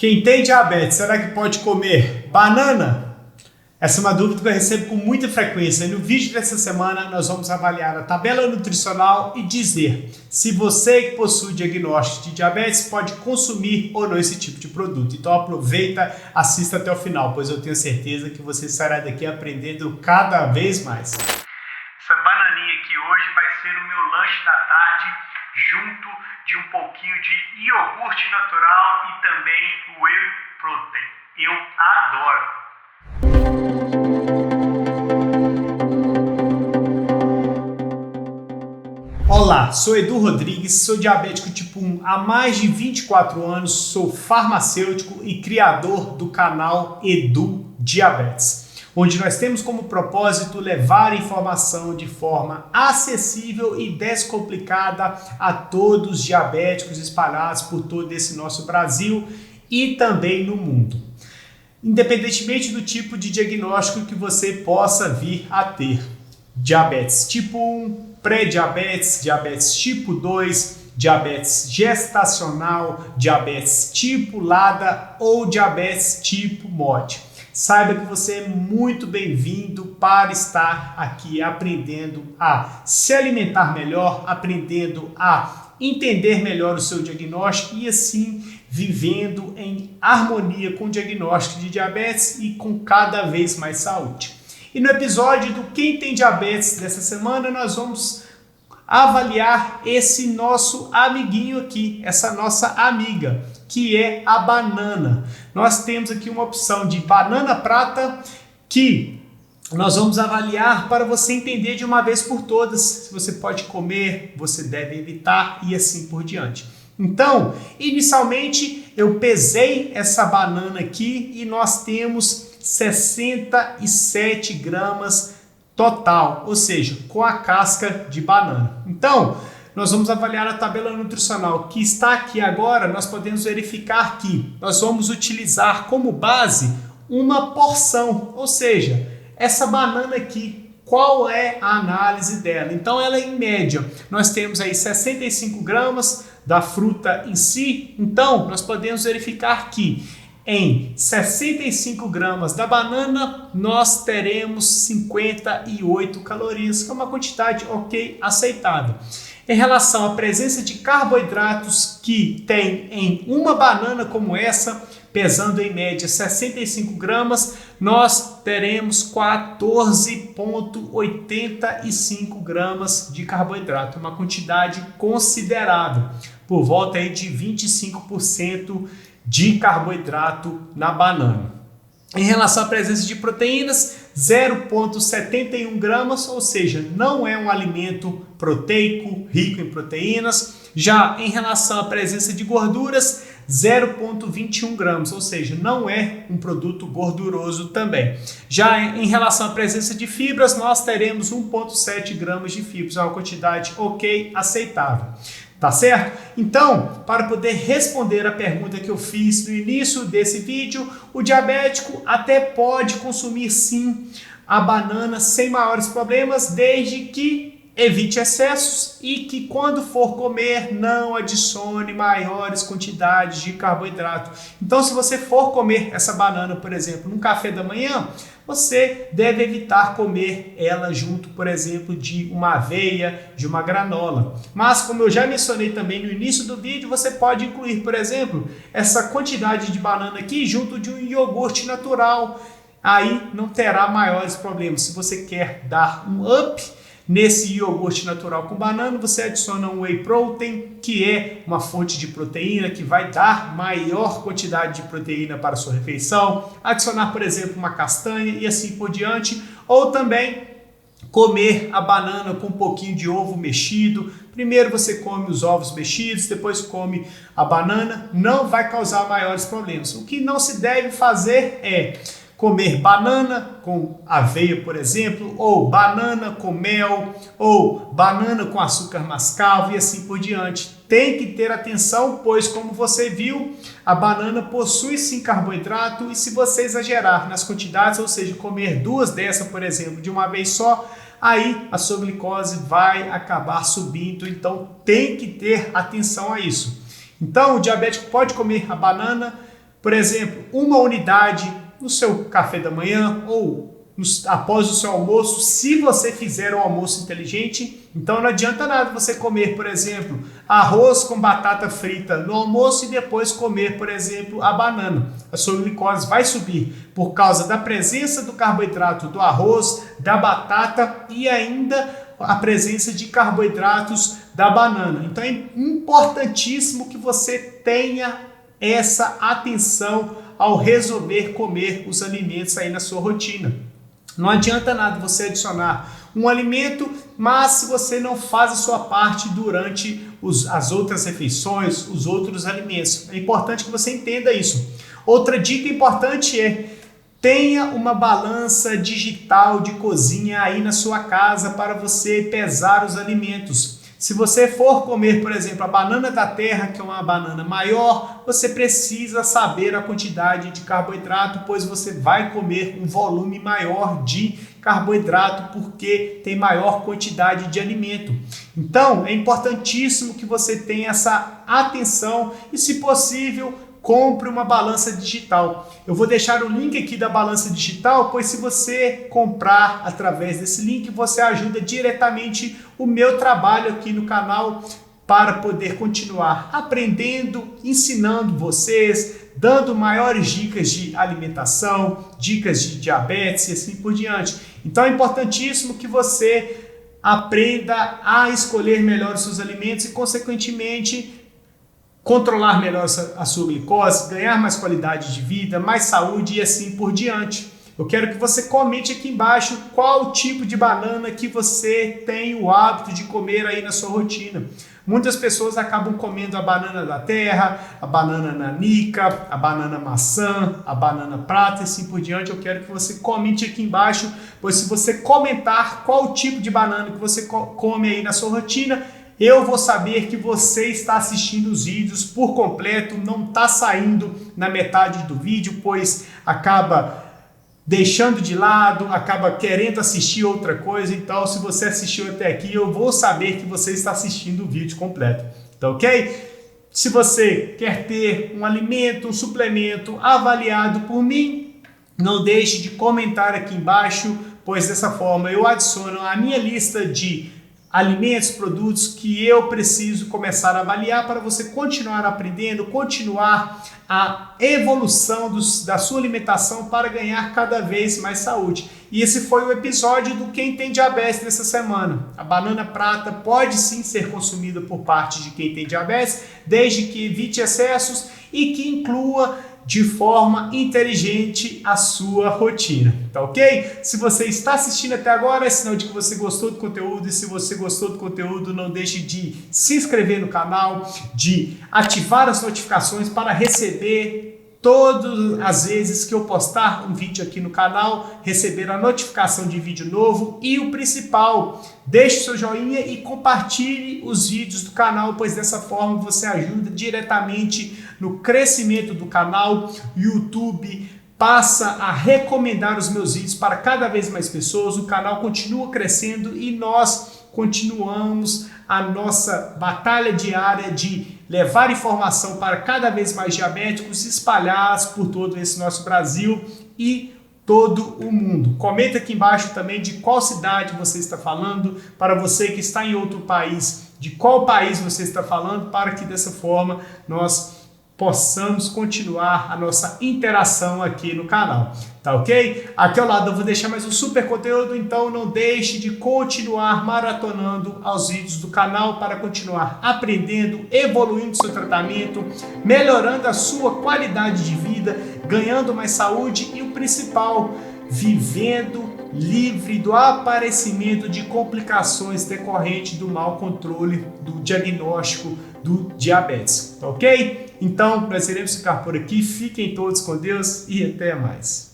Quem tem diabetes, será que pode comer banana? Essa é uma dúvida que eu recebo com muita frequência. No vídeo dessa semana, nós vamos avaliar a tabela nutricional e dizer se você que possui diagnóstico de diabetes pode consumir ou não esse tipo de produto. Então aproveita, assista até o final, pois eu tenho certeza que você sairá daqui aprendendo cada vez mais. Essa bananinha aqui hoje vai ser o meu lanche da tarde, junto de um pouquinho de iogurte natural e também o whey protein. Eu adoro! Olá, sou Edu Rodrigues, sou diabético tipo 1 há mais de 24 anos, sou farmacêutico e criador do canal Edu Diabetes, onde nós temos como propósito levar informação de forma acessível e descomplicada a todos os diabéticos espalhados por todo esse nosso Brasil e também no mundo. Independentemente do tipo de diagnóstico que você possa vir a ter. Diabetes tipo 1, pré-diabetes, diabetes tipo 2, diabetes gestacional, diabetes tipo LADA ou diabetes tipo MOD. Saiba que você é muito bem-vindo para estar aqui aprendendo a se alimentar melhor, aprendendo a entender melhor o seu diagnóstico e assim vivendo em harmonia com o diagnóstico de diabetes e com cada vez mais saúde. E no episódio do Quem Tem Diabetes dessa semana, nós vamos avaliar esse nosso amiguinho aqui, essa nossa amiga, que é a banana. Nós temos aqui uma opção de banana prata que nós vamos avaliar para você entender de uma vez por todas se você pode comer, você deve evitar e assim por diante. Então, inicialmente eu pesei essa banana aqui e nós temos 67 gramas total, ou seja, com a casca de banana. Então, nós vamos avaliar a tabela nutricional que está aqui agora. Nós podemos verificar que nós vamos utilizar como base uma porção, ou seja, essa banana aqui, qual é a análise dela? Então, ela em média, nós temos aí 65 gramas da fruta em si. Então, nós podemos verificar que em 65 gramas da banana, nós teremos 58 calorias, que é uma quantidade ok, aceitável. Em relação à presença de carboidratos que tem em uma banana como essa, pesando em média 65 gramas, nós teremos 14,85 gramas de carboidrato, uma quantidade considerável, por volta aí de 25% de carboidrato na banana. Em relação à presença de proteínas, 0,71 gramas, ou seja, não é um alimento proteico, rico em proteínas. Já em relação à presença de gorduras, 0,21 gramas, ou seja, não é um produto gorduroso também. Já em relação à presença de fibras, nós teremos 1,7 gramas de fibras, uma quantidade ok, aceitável. Tá certo? Então, para poder responder a pergunta que eu fiz no início desse vídeo, o diabético até pode consumir sim a banana sem maiores problemas, desde que evite excessos e que quando for comer não adicione maiores quantidades de carboidrato. Então, se você for comer essa banana, por exemplo, no café da manhã, você deve evitar comer ela junto, por exemplo, de uma aveia, de uma granola. Mas, como eu já mencionei também no início do vídeo, você pode incluir, por exemplo, essa quantidade de banana aqui junto de um iogurte natural. Aí não terá maiores problemas. Se você quer dar um up nesse iogurte natural com banana, você adiciona um whey protein, que é uma fonte de proteína que vai dar maior quantidade de proteína para a sua refeição. Adicionar, por exemplo, uma castanha e assim por diante. Ou também comer a banana com um pouquinho de ovo mexido. Primeiro você come os ovos mexidos, depois come a banana. Não vai causar maiores problemas. O que não se deve fazer é comer banana com aveia, por exemplo, ou banana com mel, ou banana com açúcar mascavo e assim por diante. Tem que ter atenção, pois como você viu, a banana possui sim carboidrato e se você exagerar nas quantidades, ou seja, comer 2 dessas, por exemplo, de uma vez só, aí a sua glicose vai acabar subindo, então tem que ter atenção a isso. Então o diabético pode comer a banana por exemplo, uma unidade no seu café da manhã ou após o seu almoço, se você fizer um almoço inteligente. Então não adianta nada você comer, por exemplo, arroz com batata frita no almoço e depois comer, por exemplo, a banana. A sua glicose vai subir por causa da presença do carboidrato do arroz, da batata e ainda a presença de carboidratos da banana. Então é importantíssimo que você tenha essa atenção ao resolver comer os alimentos aí na sua rotina. Não adianta nada você adicionar um alimento, mas se você não faz a sua parte durante as outras refeições, os outros alimentos. É importante que você entenda isso. Outra dica importante é: tenha uma balança digital de cozinha aí na sua casa para você pesar os alimentos. Se você for comer, por exemplo, a banana da terra, que é uma banana maior, você precisa saber a quantidade de carboidrato, pois você vai comer um volume maior de carboidrato porque tem maior quantidade de alimento. Então, é importantíssimo que você tenha essa atenção e, se possível, compre uma balança digital. Eu vou deixar o link aqui da balança digital, pois se você comprar através desse link, você ajuda diretamente o meu trabalho aqui no canal para poder continuar aprendendo, ensinando vocês, dando maiores dicas de alimentação, dicas de diabetes e assim por diante. Então é importantíssimo que você aprenda a escolher melhor os seus alimentos e, consequentemente, controlar melhor a sua glicose, ganhar mais qualidade de vida, mais saúde e assim por diante. Eu quero que você comente aqui embaixo qual tipo de banana que você tem o hábito de comer aí na sua rotina. Muitas pessoas acabam comendo a banana da terra, a banana nanica, a banana maçã, a banana prata e assim por diante. Eu quero que você comente aqui embaixo, pois se você comentar qual tipo de banana que você come aí na sua rotina, eu vou saber que você está assistindo os vídeos por completo, não está saindo na metade do vídeo, pois acaba deixando de lado, acaba querendo assistir outra coisa. Então, se você assistiu até aqui, eu vou saber que você está assistindo o vídeo completo. Tá ok? Se você quer ter um alimento, um suplemento avaliado por mim, não deixe de comentar aqui embaixo, pois dessa forma eu adiciono a minha lista de alimentos, produtos que eu preciso começar a avaliar para você continuar aprendendo, continuar a evolução da sua alimentação para ganhar cada vez mais saúde. E esse foi o episódio do Quem Tem Diabetes dessa semana. A banana prata pode sim ser consumida por parte de quem tem diabetes, desde que evite excessos e que inclua de forma inteligente a sua rotina, tá ok? Se você está assistindo até agora, é sinal de que você gostou do conteúdo, e se você gostou do conteúdo, não deixe de se inscrever no canal, de ativar as notificações para receber todas as vezes que eu postar um vídeo aqui no canal, receber a notificação de vídeo novo e o principal, deixe seu joinha e compartilhe os vídeos do canal, pois dessa forma você ajuda diretamente no crescimento do canal. O YouTube passa a recomendar os meus vídeos para cada vez mais pessoas, o canal continua crescendo e nós continuamos a nossa batalha diária de levar informação para cada vez mais diabéticos espalhados por todo esse nosso Brasil e todo o mundo. Comenta aqui embaixo também de qual cidade você está falando, para você que está em outro país, de qual país você está falando, para que dessa forma nós possamos continuar a nossa interação aqui no canal, tá ok? Aqui ao lado eu vou deixar mais um super conteúdo, então não deixe de continuar maratonando aos vídeos do canal para continuar aprendendo, evoluindo seu tratamento, melhorando a sua qualidade de vida, ganhando mais saúde e o principal, vivendo livre do aparecimento de complicações decorrentes do mau controle do diagnóstico do diabetes, tá ok? Então, nós iremos ficar por aqui, fiquem todos com Deus e até mais.